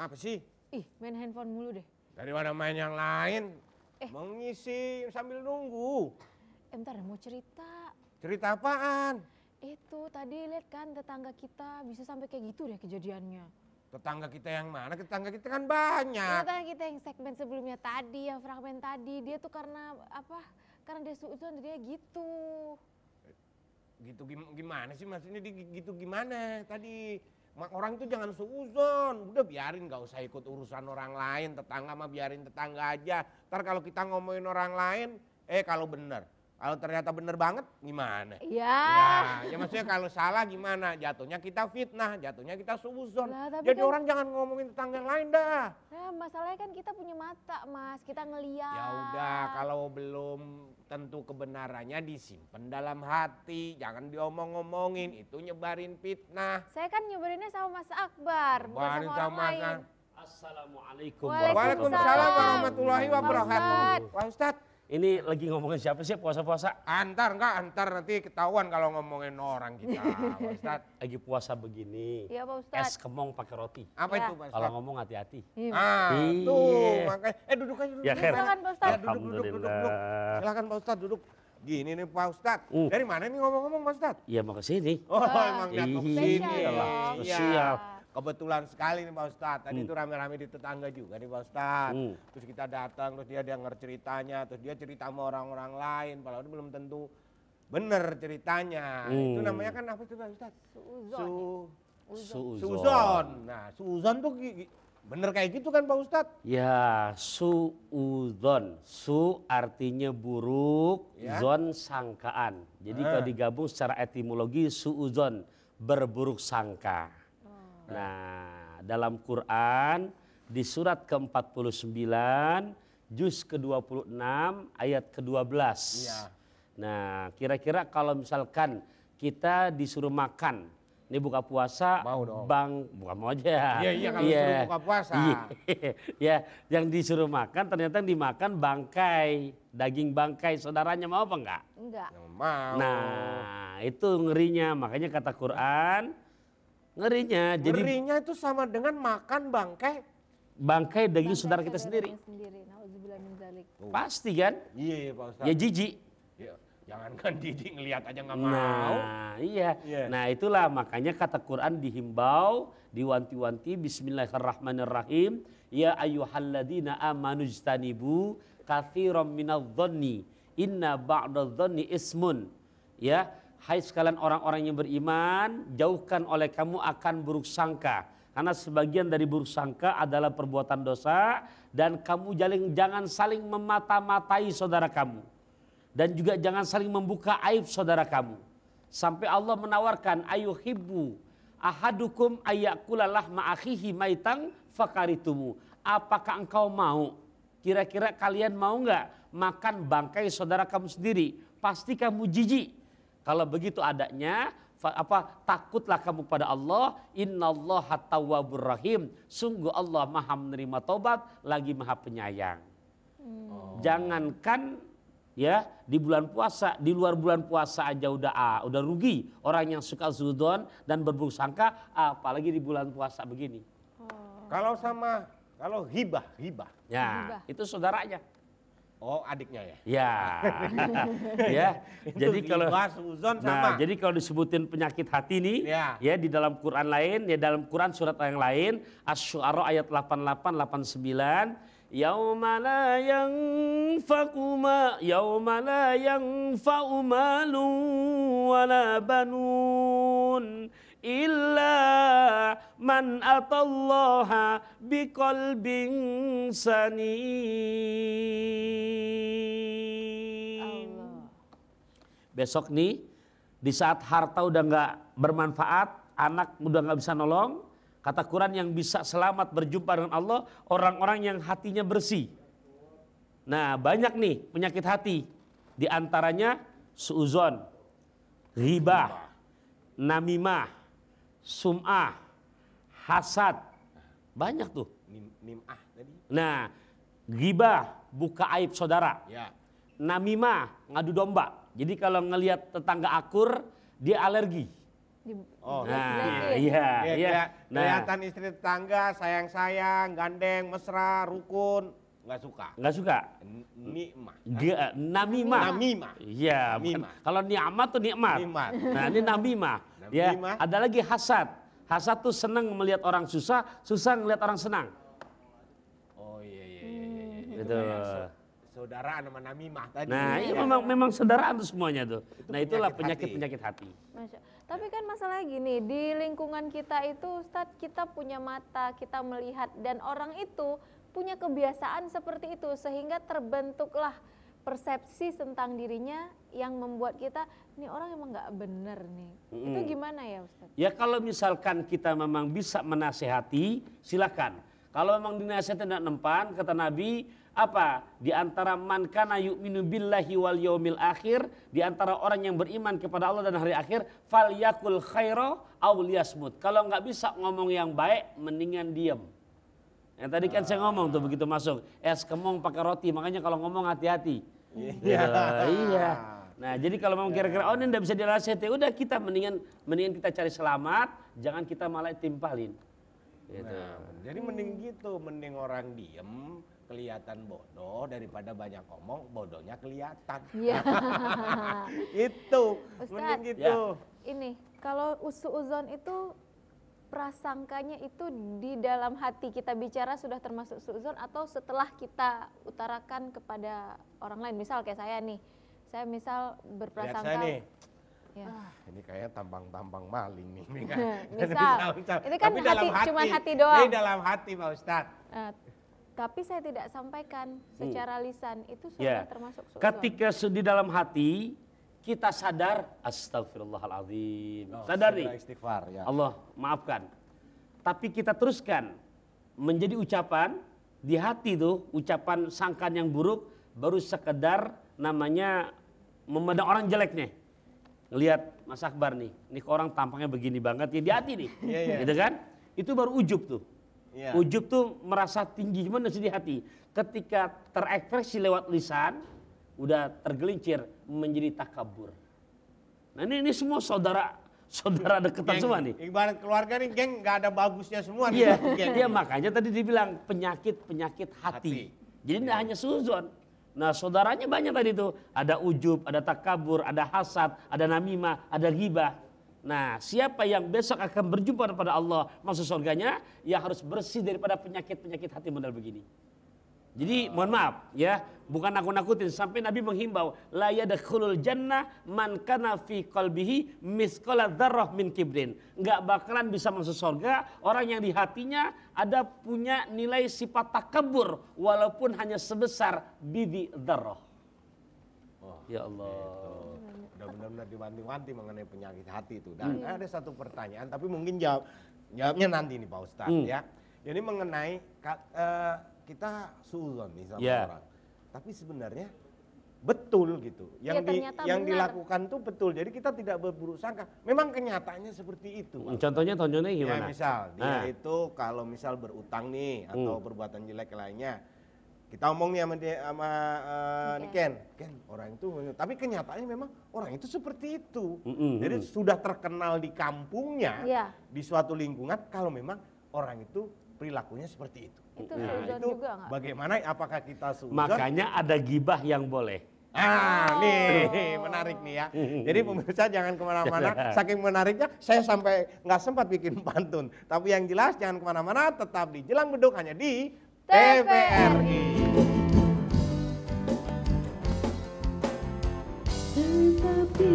Apa sih? Ih, main handphone mulu deh. Dari mana main yang lain? Mengisi sambil nunggu. Bentar, mau cerita. Cerita apaan? Itu tadi lihat kan tetangga kita bisa sampai kayak gitu deh kejadiannya. Tetangga kita yang mana? Tetangga kita kan banyak. Tetangga kita yang segmen sebelumnya tadi, yang fragmen tadi, dia tuh karena apa? Karena dia suuzon dia gitu. Gitu gimana sih maksudnya gitu gimana tadi? Orang itu jangan suuzon, udah biarin, gak usah ikut urusan orang lain. Tetangga mah biarin tetangga aja. Ntar kalau kita ngomongin orang lain, kalau bener, kalau ternyata bener banget gimana? Iya. Ya maksudnya kalau salah gimana? Jatuhnya kita fitnah, jatuhnya kita suuzon. Lah, Jadi kan, orang jangan ngomongin tetangga yang lain dah. Nah, masalahnya kan kita punya mata, Mas, kita ngeliat. Ya udah, kalau belum tentu kebenarannya disimpan dalam hati, jangan diomong-ngomongin, itu nyebarin fitnah. Saya kan nyebarinnya sama Mas Akbar, bukan sama orang lain. Assalamualaikum Waalaikumsalam warahmatullahi wabarakatuh. Pak Ustadz, ini lagi ngomongin siapa sih puasa-puasa? antar nanti ketahuan kalau ngomongin orang kita, Pak Ustadz. Lagi puasa begini. Iya Pak Ustadz. Es kemong pakai roti. Apa Ya. itu Pak Kalau Ustadz? ngomong hati-hati. Tuh makanya, duduk aja dulu. Ya kan? Silakan Pak Ustadz. Duduk. Silakan Pak Ustadz duduk. Gini nih Pak Ustadz, dari mana nih ngomong-ngomong Pak Ustadz? Iya mau ke sini. Oh emang datang ke sini. Spesial. Spesial. Kebetulan sekali nih Pak Ustadz, tadi itu rame-rame di tetangga juga nih Pak Ustadz. Terus kita datang, terus dia denger ceritanya, terus dia cerita sama orang-orang lain, padahal belum tentu bener ceritanya. Itu namanya kan apa itu Pak Ustadz? Suuzon. Nah suuzon tuh bener kayak gitu kan Pak Ustadz? Ya, suuzon. Su artinya buruk, Ya. zon sangkaan. Jadi kalau digabung secara etimologi suuzon, berburuk sangka. Nah, dalam Quran di surat ke-49, juz ke-26, ayat ke-12. Iya. Nah, kira-kira kalau misalkan kita disuruh makan, ini buka puasa, Mau dong. bukan mau aja. Iya kalau disuruh buka puasa. Ya, yang disuruh makan ternyata dimakan bangkai, daging bangkai. Saudaranya mau apa enggak? Enggak. Mau. Nah, itu ngerinya. Makanya kata Quran, ngerinya. Jadi Ngerinya itu sama dengan makan bangkai daging saudara kita sendiri. Nauzubillah min dzalik. Pasti kan? Iya Pak Ustadz. Ya jijik. Ya, jangankan Didi ngelihat aja nggak mau. Nah, iya. Iya. Nah, itulah makanya kata Quran dihimbau, diwanti-wanti bismillahirrahmanirrahim, ya ayyuhalladzina amanu jtanibu katsiran minadh-dhanni inna ba'dadh-dhanni ismun. Ya, hai sekalian orang-orang yang beriman, jauhkan oleh kamu akan buruk sangka. Karena sebagian dari buruk sangka adalah perbuatan dosa, dan kamu jangan saling memata-matai saudara kamu. Dan juga jangan saling membuka aib saudara kamu. Sampai Allah menawarkan, ayuhibbu ahadukum ayyakula lahma akhihi maitang fakaritumu. Apakah engkau mau? Kira-kira kalian mau nggak makan bangkai saudara kamu sendiri? Pasti kamu jijik. Kalau begitu adanya, takutlah kamu pada Allah. Innallaha tawwabur rahim. Sungguh Allah Maha menerima taubat, lagi Maha penyayang. Jangankan ya di bulan puasa, di luar bulan puasa aja udah rugi orang yang suka suudzon dan berburuk sangka, apalagi di bulan puasa begini. Kalau hibah. Ya, itu saudaranya. Oh, adiknya ya. Ya. Ya. Jadi kalau suudzon sama. Nah, jadi kalau disebutin penyakit hati nih, ya di dalam Quran lain, ya dalam Quran surat yang lain, Asy-Syu'ara ayat 88 89, yauma la yanfa'u malun wala banun illa man atallaha biqalbin salim. Besok nih, di saat harta udah nggak bermanfaat, anak udah nggak bisa nolong, kata Quran yang bisa selamat berjumpa dengan Allah, orang-orang yang hatinya bersih. Nah, banyak nih penyakit hati. Di antaranya suudzon, ghibah, namimah, sum'ah, hasad. Banyak tuh. Nim'ah tadi. Nah, ghibah, buka aib saudara. Ya. Namimah, ngadu domba. Jadi kalau ngelihat tetangga akur, dia alergi. Oh, Nah, dijelekin. iya, Dia iya. kelihatan istri tetangga sayang-sayang, gandeng, mesra, rukun, nggak suka. Nggak suka. Nikmah. Namimah. Namimah. Iya, bukan. Namimah. Kalau ni'mat tuh nikmat. Nikmat. Nah, ini namimah. Ya, Namimah. ada lagi hasad. Hasad tuh senang melihat orang susah, susah melihat orang senang. Oh iya. Itu Gitu. kayak saudaraan sama namimah tadi. Nah, Iya. iya memang saudaraan tuh semuanya tuh. Nah, itulah penyakit penyakit hati. Masya. Tapi kan masalah gini, di lingkungan kita itu Ustadz, kita punya mata, kita melihat, dan orang itu punya kebiasaan seperti itu, sehingga terbentuklah persepsi tentang dirinya yang membuat kita, ini orang emang nggak bener nih. Itu gimana ya Ustadz? Ya kalau misalkan kita memang bisa menasehati, silakan. Kalau memang dinasihati tidak mempan, kata Nabi, apa? Di antara man kana yu'minu billahi wal yaumil akhir, di antara orang yang beriman kepada Allah dan hari akhir, falyakul khaira aw liyasmut. Kalau nggak bisa ngomong yang baik, mendingan diam. Yang tadi kan saya ngomong tuh begitu masuk, es kemong pakai roti, makanya kalau ngomong hati-hati. Gitu. Iya. Nah, jadi kalau memang kira-kira oh ini enggak bisa dinasihati, udah kita mendingan kita cari selamat, jangan kita malah timpalin. Gitu. Nah, jadi mending gitu, mending orang diem kelihatan bodoh daripada banyak ngomong, bodohnya kelihatan. Iya. Itu, Ustadz. mending gitu. Ini kalau usuuzon itu prasangkanya itu di dalam hati kita bicara sudah termasuk suuzon atau setelah kita utarakan kepada orang lain. Misal kayak saya nih, saya misal Lihat berprasangka. saya nih, Ya. ini kayak tampang-tampang maling nih. Ini kan. Misal, ini kan Tapi dalam hati, cuman hati doang. Ini dalam hati Pak Ustadz. Tapi saya tidak sampaikan secara lisan, itu Ya. sudah termasuk suuzon. Ketika di dalam hati kita sadar, astagfirullahaladzim. Oh, Sadar segera nih, istighfar ya. Allah maafkan. Tapi kita teruskan menjadi ucapan di hati tuh, ucapan sangkaan yang buruk baru sekedar namanya memandang orang jelek nih. Lihat Mas Akbar nih, ini orang tampangnya begini banget ya di hati nih. Iya, iya. Gitu kan? Itu baru ujub tuh. Iya. Ujub tuh merasa tinggi gimana sih di hati. Ketika terekspresi lewat lisan, udah tergelincir menjadi takabur. Nah ini semua saudara deketan semua nih. Ibarat keluarga nih geng nggak ada bagusnya semua. Iya, nih, geng. iya makanya tadi dibilang penyakit hati. Hati. Jadi tidak hanya suzon. Nah saudaranya banyak tadi tuh. Ada ujub, ada takabur, ada hasad, ada namimah, ada ghibah. Nah siapa yang besok akan berjumpa kepada Allah masuk surganya, ya harus bersih daripada penyakit-penyakit hati model begini. Jadi mohon maaf ya, bukan nakut-nakutin, sampai Nabi menghimbau la yadkhulul jannah man kana fi qalbihi misqala dzarrah min kibrin. Enggak bakalan bisa masuk surga orang yang di hatinya ada punya nilai sifat takabur walaupun hanya sebesar biji dzarrah. Oh, Ya Allah. udah benar-benar diwanti-wanti mengenai penyakit hati itu. Dan ada satu pertanyaan, tapi mungkin jawabnya nanti nih Pak Ustadz ya. Jadi mengenai kita suuzon nih sama Ya. orang, tapi sebenarnya betul gitu. Ya, ternyata Yang benar. dilakukan tuh betul. Jadi kita tidak berburuk sangka. Memang kenyataannya seperti itu. Pak. Contohnya Ya gimana? misal dia Nah. itu kalau misal berutang nih atau perbuatan jelek lainnya, kita omong nih sama Ken, orang itu, tapi kenyataannya memang orang itu seperti itu. Jadi sudah terkenal di kampungnya, Iya. di suatu lingkungan kalau memang orang itu perilakunya seperti itu. Itu Nah, suuzon itu juga nggak? bagaimana? Apakah kita suuzon? Makanya ada gibah yang boleh. Nih menarik nih ya. Jadi pemirsa jangan kemana-mana. Saking menariknya saya sampai nggak sempat bikin pantun. Tapi yang jelas jangan kemana-mana. Tetap di Jelang Beduk hanya di TVRI. Tetap di